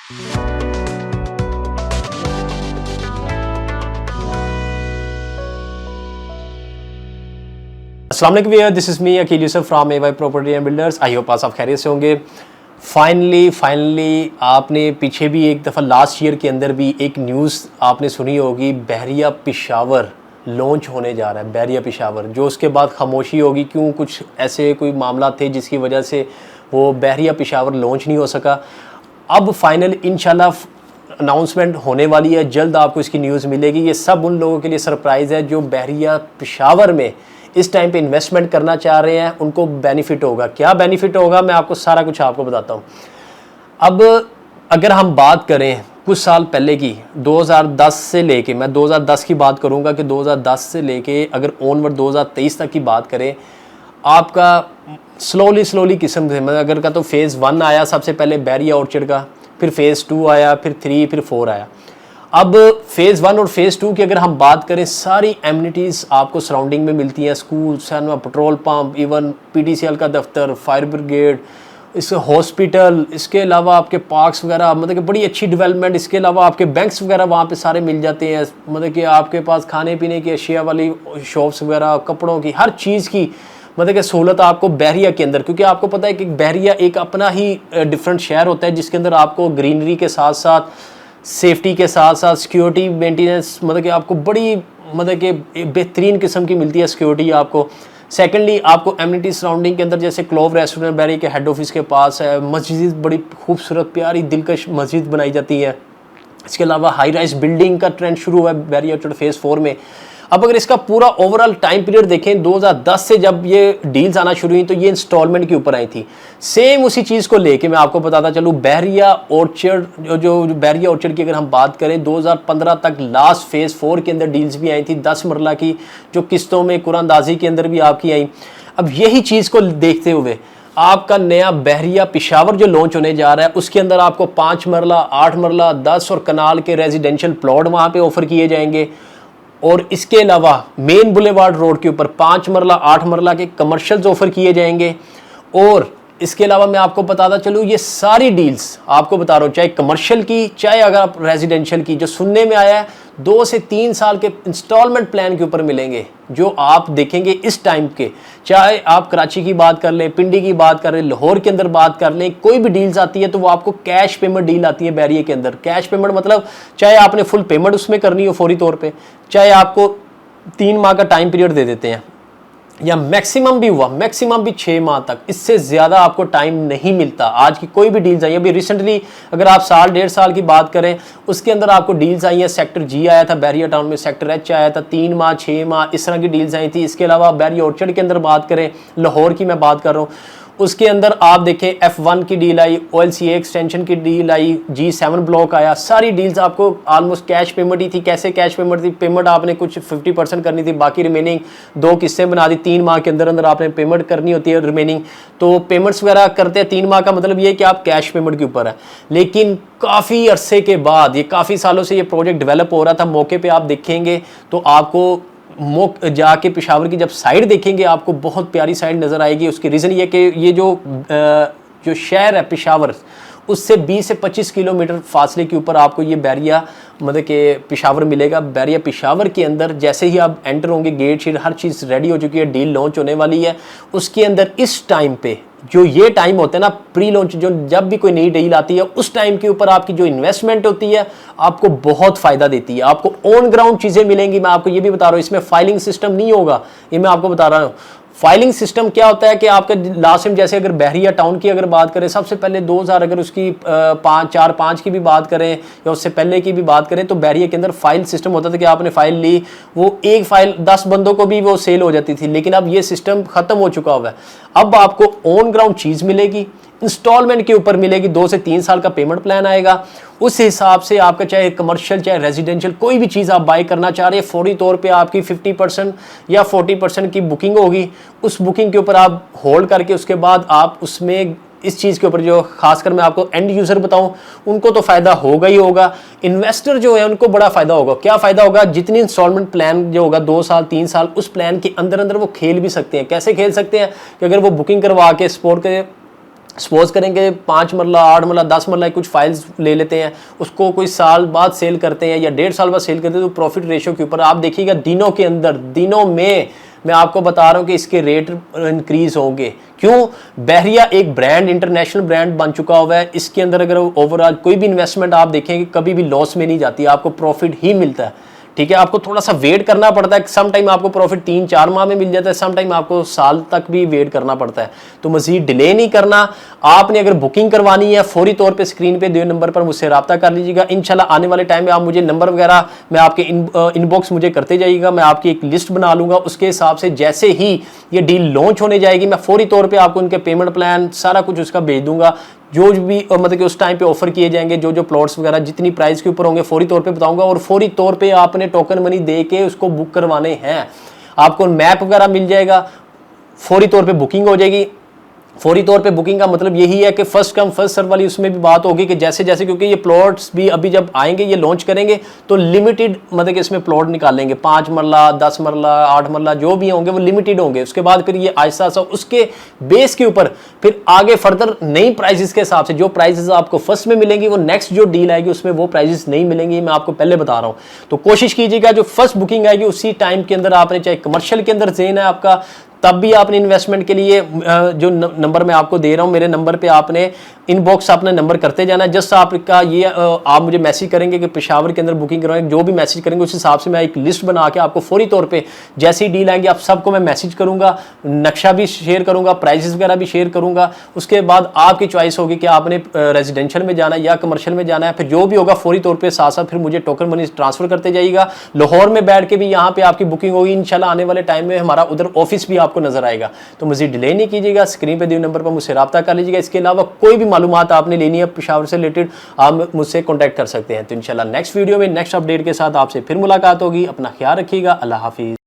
अस्सलाम वालेकुम viewers, this is me Akeel Yusuf from AY property and builders. I hope आप सब खैरियत से होंगे। फाइनली आपने पीछे भी एक दफ़ा लास्ट ईयर के अंदर भी एक न्यूज़ आपने सुनी होगी, बहरिया पेशावर लॉन्च होने जा रहा है। बहरिया पेशावर, जो उसके बाद खामोशी होगी, क्यों कुछ ऐसे कोई मामला थे जिसकी वजह से वो बहरिया पेशावर लॉन्च नहीं हो सका। अब फाइनल इंशाल्लाह अनाउंसमेंट होने वाली है, जल्द आपको इसकी न्यूज़ मिलेगी। ये सब उन लोगों के लिए सरप्राइज़ है जो बहरिया पेशावर में इस टाइम पे इन्वेस्टमेंट करना चाह रहे हैं, उनको बेनिफिट होगा। क्या बेनिफिट होगा, मैं आपको सारा कुछ आपको बताता हूँ। अब अगर हम बात करें कुछ साल पहले की, 2010 से लेके, मैं 2010 की बात करूँगा कि 2010 से लेके अगर ऑनवर्ड 2023 तक की बात करें, आपका स्लोली किस्म से, मतलब अगर का तो फेज़ 1 आया सबसे पहले बहरिया ऑर्चर्ड का, फिर फेज़ 2 आया, फिर 3, फिर 4 आया। अब फेज़ 1 और फेज़ 2 की अगर हम बात करें, सारी एमिनिटीज़ आपको सराउंडिंग में मिलती हैं। School, cinema, petrol pump, even PTCL का दफ्तर, फायर ब्रिगेड, इसके हॉस्पिटल, इसके अलावा आपके पार्क्स वगैरह, मतलब कि बड़ी अच्छी डेवलपमेंट। इसके अलावा आपके बैंक्स वगैरह वहाँ पे सारे मिल जाते हैं। मतलब कि आपके पास खाने पीने की अशिया वाली शॉप्स वगैरह, कपड़ों की, हर चीज़ की मतलब कि सहूलत आपको बहरिया के अंदर, क्योंकि आपको पता है कि बहरिया एक अपना ही डिफरेंट शहर होता है जिसके अंदर आपको ग्रीनरी के साथ साथ, सेफ्टी के साथ साथ सिक्योरिटी मेंटेनेंस, मतलब कि आपको बड़ी मतलब कि बेहतरीन किस्म की मिलती है सिक्योरिटी आपको। सेकेंडली आपको एमिनिटी सराउंडिंग के अंदर, जैसे क्लोव रेस्टोरेंट बहरिया के हेड ऑफिस के पास है, मस्जिद बड़ी खूबसूरत प्यारी दिलकश मस्जिद बनाई जाती है। इसके अलावा हाई राइज बिल्डिंग का ट्रेंड शुरू हुआ है बहरिया फेज़ 4 में। अब अगर इसका पूरा ओवरऑल टाइम पीरियड देखें, 2010 से जब ये डील्स आना शुरू हुई तो ये इंस्टॉलमेंट के ऊपर आई थी। सेम उसी चीज़ को लेके मैं आपको बताता चलूँ, बहरिया ऑर्चर्ड, जो बहरिया ऑर्चर्ड की अगर हम बात करें, 2015 तक लास्ट फेज़ 4 के अंदर डील्स भी आई थी 10 मरला की, जो किस्तों में कुरानदाजी के अंदर भी आपकी आई। अब यही चीज़ को देखते हुए आपका नया बहरिया पेशावर जो लॉन्च होने जा रहा है, उसके अंदर आपको 5 मरला, 8 मरला, 10 और कनाल के रेजिडेंशियल प्लॉट वहाँ पे ऑफर किए जाएंगे। और इसके अलावा मेन बुलेवार्ड रोड के ऊपर 5 मरला, 8 मरला के कमर्शियल्स ऑफर किए जाएंगे। और इसके अलावा मैं आपको बताता चलूँ, ये सारी डील्स आपको बता रहा हूँ, चाहे कमर्शियल की, चाहे अगर आप रेजिडेंशियल की, जो सुनने में आया है 2 से 3 साल के इंस्टॉलमेंट प्लान के ऊपर मिलेंगे, जो आप देखेंगे इस टाइम के। चाहे आप कराची की बात कर लें, पिंडी की बात कर लें, लाहौर के अंदर बात कर लें, कोई भी डील्स आती है तो वो आपको कैश पेमेंट डील आती है बहरिया के अंदर। कैश पेमेंट मतलब चाहे आपने फुल पेमेंट उसमें करनी हो फौरी तौर पर, चाहे आपको 3 माह का टाइम पीरियड दे देते हैं, या मैक्सिमम भी हुआ, मैक्सिमम भी 6 माह तक, इससे ज़्यादा आपको टाइम नहीं मिलता। आज की कोई भी डील्स आई, अभी रिसेंटली अगर आप साल 1.5 साल की बात करें, उसके अंदर आपको डील्स आई हैं। सेक्टर जी आया था बहरिया टाउन में, सेक्टर एच आया था, 3 माह 6 माह इस तरह की डील्स आई थी। इसके अलावा बहरिया ऑर्चर्ड के अंदर बात करें, लाहौर की मैं बात कर रहा हूँ, उसके अंदर आप देखें F1 की डील आई, OLCA एक्सटेंशन की डील आई, G7 ब्लॉक आया। सारी डील्स आपको ऑलमोस्ट कैश पेमेंट ही थी। कैसे कैश पेमेंट थी? पेमेंट आपने कुछ 50% करनी थी, बाकी रिमेनिंग 2 किस्सें बना दी, 3 माह के अंदर अंदर आपने पेमेंट करनी होती है रिमेनिंग। तो पेमेंट्स वगैरह करते हैं 3 माह का, मतलब ये कि आप कैश पेमेंट के ऊपर है। लेकिन काफ़ी अरसे के बाद, ये काफ़ी सालों से ये प्रोजेक्ट डेवलप हो रहा था, मौके पर आप देखेंगे तो आपको जाके पेशावर की जब साइड देखेंगे, आपको बहुत प्यारी साइड नज़र आएगी। उसकी रीज़न ये कि ये जो शहर है पेशावर, उससे 20 से 25 किलोमीटर फासले के ऊपर आपको ये बहरिया मतलब कि पेशावर मिलेगा। बहरिया पेशावर के अंदर जैसे ही आप एंटर होंगे, गेट शीट हर चीज़ रेडी हो चुकी है, डील लॉन्च होने वाली है। उसके अंदर इस टाइम पे जो ये टाइम होता है ना, प्री लॉन्च, जो जब भी कोई नई डील आती है, उस टाइम के ऊपर आपकी जो इन्वेस्टमेंट होती है आपको बहुत फ़ायदा देती है। आपको ऑन ग्राउंड चीज़ें मिलेंगी। मैं आपको ये भी बता रहा हूँ, इसमें फाइलिंग सिस्टम नहीं होगा, ये मैं आपको बता रहा हूँ। फाइलिंग सिस्टम क्या होता है कि आपका लास्ट टाइम, जैसे अगर बहरिया टाउन की अगर बात करें, सबसे पहले 2000 अगर उसकी 5 की भी बात करें या उससे पहले की भी बात करें, तो बहरिया के अंदर फाइल सिस्टम होता था कि आपने फाइल ली, वो एक फाइल 10 बंदों को भी वो सेल हो जाती थी। लेकिन अब ये सिस्टम ख़त्म हो चुका हुआ है। अब आपको ऑन ग्राउंड चीज़ मिलेगी, इंस्टॉलमेंट के ऊपर मिलेगी, 2 से 3 साल का पेमेंट प्लान आएगा। उस हिसाब से आपका चाहे कमर्शियल चाहे रेजिडेंशियल कोई भी चीज़ आप बाय करना चाह रहे हैं, फौरी तौर पे आपकी 50% या 40% की बुकिंग होगी। उस बुकिंग के ऊपर आप होल्ड करके उसके बाद आप उसमें इस चीज़ के ऊपर, जो खासकर मैं आपको एंड यूज़र बताऊं, उनको तो फ़ायदा होगा ही होगा। इन्वेस्टर जो है उनको बड़ा फ़ायदा होगा। क्या फ़ायदा होगा? जितनी इंस्टॉलमेंट प्लान जो होगा 2 साल 3 साल, उस प्लान के अंदर अंदर वो खेल भी सकते हैं। कैसे खेल सकते हैं कि अगर वो बुकिंग करवा के स्पोर्ट के सपोज करेंगे 5 मरला 8 मरला 10 मरला कुछ फाइल्स ले लेते हैं, उसको कोई साल बाद सेल करते हैं या 1.5 साल बाद सेल करते हैं, तो प्रॉफिट रेशियो के ऊपर आप देखिएगा दिनों के अंदर, दिनों में मैं आपको बता रहा हूं कि इसके रेट इंक्रीज होंगे। क्यों? बहरिया एक ब्रांड, इंटरनेशनल ब्रांड बन चुका हुआ है। इसके अंदर अगर ओवरऑल कोई भी इन्वेस्टमेंट आप देखेंगे कभी भी लॉस में नहीं जाती, आपको प्रॉफिट ही मिलता है। ठीक है, आपको थोड़ा सा वेट करना पड़ता है, सम टाइम आपको प्रॉफिट 3-4 माह में मिल जाता है, सम टाइम आपको साल तक भी वेट करना पड़ता है। तो मजीद डिले नहीं करना। आपने अगर बुकिंग करवानी है फौरी तौर पे स्क्रीन पे दिए नंबर पर मुझसे रब्ता कर लीजिएगा। इंशाल्लाह आने वाले टाइम में आप मुझे नंबर वगैरह मैं आपके इनबॉक्स मुझे करते जाइएगा, मैं आपकी एक लिस्ट बना लूंगा। उसके हिसाब से जैसे ही ये डील लॉन्च होने जाएगी मैं फौरी तौर पर आपको उनके पेमेंट प्लान सारा कुछ उसका भेज दूंगा। जो भी मतलब कि उस टाइम पे ऑफर किए जाएंगे, जो प्लॉट्स वगैरह जितनी प्राइस के ऊपर होंगे फौरी तौर पे बताऊंगा, और फौरी तौर पे आपने टोकन मनी दे के उसको बुक करवाने हैं। आपको मैप वगैरह मिल जाएगा, फौरी तौर पे बुकिंग हो जाएगी। फौरी तौर पे बुकिंग का मतलब यही है कि फर्स्ट कम फर्स्ट सर्व वाली उसमें भी बात होगी कि जैसे जैसे, क्योंकि ये प्लॉट्स भी अभी जब आएंगे ये लॉन्च करेंगे तो लिमिटेड मतलब कि इसमें प्लॉट निकालेंगे, 5 मरला 10 मरला 8 मरला जो भी होंगे वो लिमिटेड होंगे। उसके बाद फिर ये आहिस्ता आहिस्ता उसके बेस के ऊपर फिर आगे फर्दर नई प्राइजेस के हिसाब से जो प्राइजेस आपको फर्स्ट में मिलेंगी वो नेक्स्ट जो डील आएगी उसमें वो प्राइजेस नहीं मिलेंगी, मैं आपको पहले बता रहा हूँ। तो कोशिश कीजिएगा जो फर्स्ट बुकिंग आएगी उसी टाइम के अंदर आपने, चाहे कमर्शियल के अंदर जेन है आपका, तब भी आपने इन्वेस्टमेंट के लिए जो नंबर मैं आपको दे रहा हूं मेरे नंबर पे आपने इनबॉक्स अपने नंबर करते जाना है। जस्ट आपका ये आप मुझे मैसेज करेंगे कि पेशावर के अंदर बुकिंग करवाएंगे, जो भी मैसेज करेंगे उस हिसाब से मैं एक लिस्ट बना के आपको फौरी तौर पे जैसी डील आएंगे आप सबको मैं मैसेज करूंगा, नक्शा भी शेयर करूंगा, प्राइसेस वगैरह भी शेयर करूंगा। उसके बाद आपकी चॉइस होगी कि आपने रेजिडेंशियल में जाना है या कमर्शियल में जाना है। फिर जो भी होगा फौरी तौर पर साथ साथ फिर मुझे टोकन मनी ट्रांसफर करते जाइएगा। लाहौर में बैठ के भी यहाँ पे आपकी बुकिंग होगी इंशाल्लाह। आने वाले टाइम में हमारा उधर ऑफिस भी आपको नजर आएगा। तो मजीद डिले नहीं कीजिएगा, स्क्रीन पे दिए नंबर पर मुझसे रब्ता कर लीजिएगा। इसके अलावा कोई भी मालूमात आपने लेनी है पेशावर से रिलेटेड आप मुझसे कॉन्टैक्ट कर सकते हैं। तो इंशाल्लाह नेक्स्ट वीडियो में नेक्स्ट अपडेट के साथ आपसे फिर मुलाकात होगी। अपना ख्याल रखिएगा। अल्लाह हाफिज।